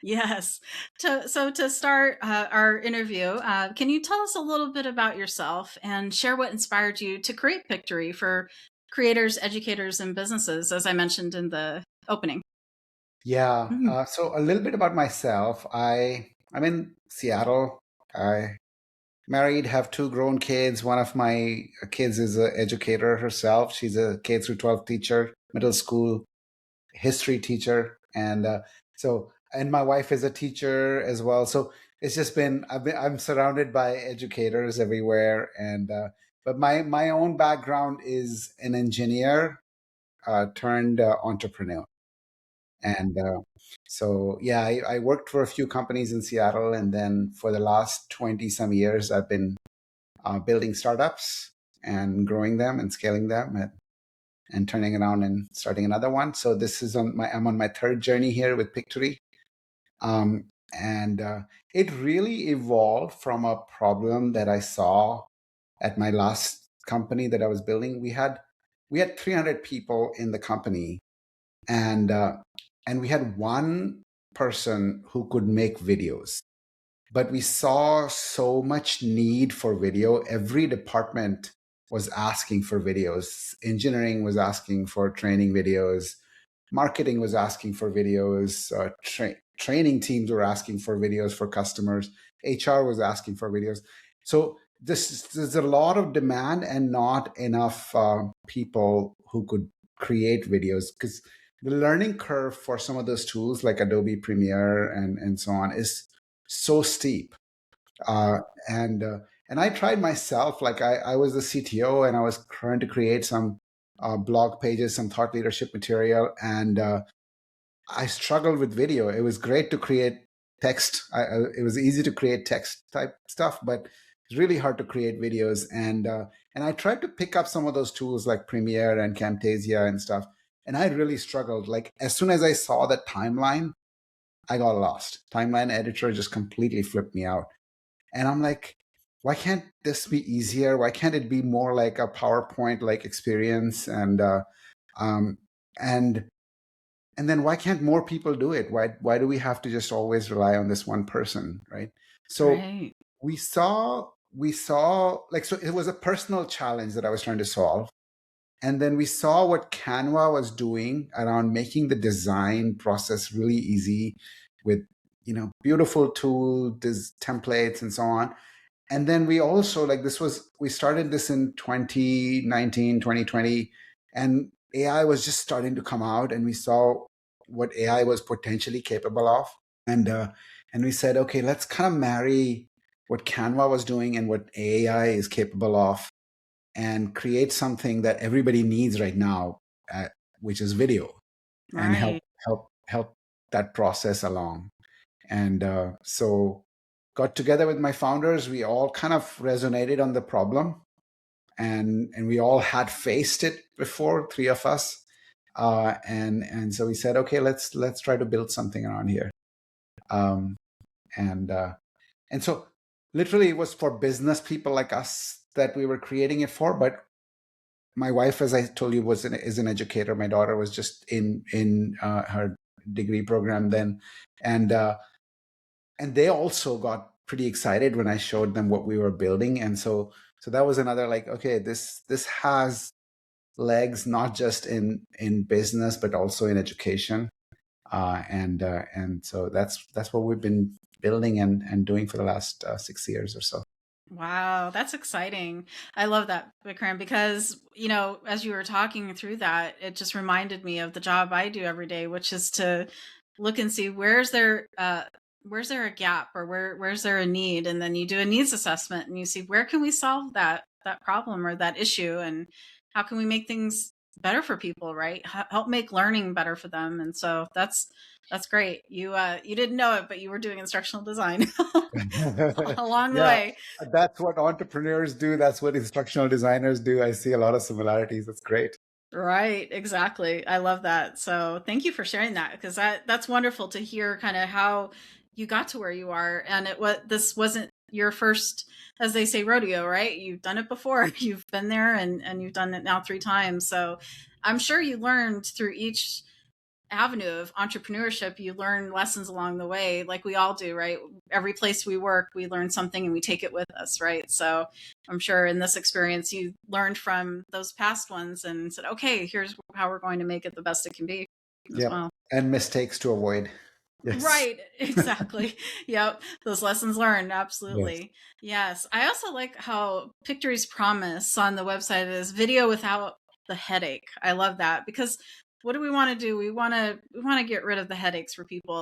Yes. So to start our interview, can you tell us a little bit about yourself and share what inspired you to create Pictory for creators, educators, and businesses, as I mentioned in the opening? Yeah. Mhm. So a little bit about myself. I'm in Seattle. I married, have two grown kids. One of my kids is an educator herself. She's a K through 12 teacher, middle school history teacher, and my wife is a teacher as well. So it's just I'm surrounded by educators everywhere, but my own background is an engineer turned entrepreneur. And so, yeah, I worked for a few companies in Seattle. And then for the last 20 some years, I've been building startups and growing them and scaling them and turning around and starting another one. So I'm on my third journey here with Pictory. And It really evolved from a problem that I saw at my last company that I was building. We had 300 people in the company, and and we had one person who could make videos, but we saw so much need for video. Every department was asking for videos. Engineering was asking for training videos. Marketing was asking for videos. Training teams were asking for videos for customers. HR was asking for videos. So there's a lot of demand and not enough people who could create videos, because the learning curve for some of those tools like Adobe Premiere and so on is so steep. Uh, and uh, and I tried myself. Like I was the CTO, and I was trying to create some blog pages, some thought leadership material, and I struggled with video. It was great to create text. It was easy to create text type stuff, but it's really hard to create videos. And I tried to pick up some of those tools like Premiere and Camtasia and stuff, and I really struggled. Like as soon as I saw the timeline, I got lost. Timeline editor just completely flipped me out. And I'm like, why can't this be easier? Why can't it be more like a PowerPoint like experience? Um, and and then why can't more people do it? Why do we have to just always rely on this one person, right? So Right. we saw like, so it was a personal challenge that I was trying to solve. And then we saw what Canva was doing around making the design process really easy with, beautiful tool, templates and so on. And then we also, like, we started this in 2019, 2020, and AI was just starting to come out, and we saw what AI was potentially capable of. And uh, and we said, okay, let's kind of marry what Canva was doing and what AI is capable of, and create something that everybody needs right now, uh, which is video, and Right. help that process along. And so got together with my founders. We all kind of resonated on the problem, and we all had faced it before, three of us. And so we said, okay, let's try to build something around here. Um, and and so literally it was for business people like us that we were creating it for. But my wife, as I told you, is an educator. My daughter was just in her degree program then, and and they also got pretty excited when I showed them what we were building. And so that was another, like, okay, this has legs, not just in business but also in education. And so that's what we've been building and doing for the last 6 years or so. Wow, that's exciting. I love that, Vikram, because, as you were talking through that, it just reminded me of the job I do every day, which is to look and see where's there a gap, or where's there a need, and then you do a needs assessment and you see where can we solve that problem or that issue, and how can we make things better for people, right? Help make learning better for them. And so that's great. You didn't know it, but you were doing instructional design along the Yeah, way. that's what entrepreneurs do. That's what instructional designers do. I see a lot of similarities. That's great. Right, exactly. I love that. So thank you for sharing that, because that's wonderful to hear kind of how you got to where you are. And this wasn't your first, as they say, rodeo, right? You've done it before. You've been there, and you've done it now 3 times. So I'm sure you learned through each avenue of entrepreneurship, you learn lessons along the way, like we all do, right? Every place we work, we learn something and we take it with us, right? So I'm sure in this experience, you learned from those past ones and said, okay, here's how we're going to make it the best it can be as Yep. well. And mistakes to avoid. Yes. Right, exactly. Yep, those lessons learned, Yes. absolutely. Yes. I also like how Pictory's promise on the website is video without the headache. I love that because what do we want to do? We want to get rid of the headaches for people.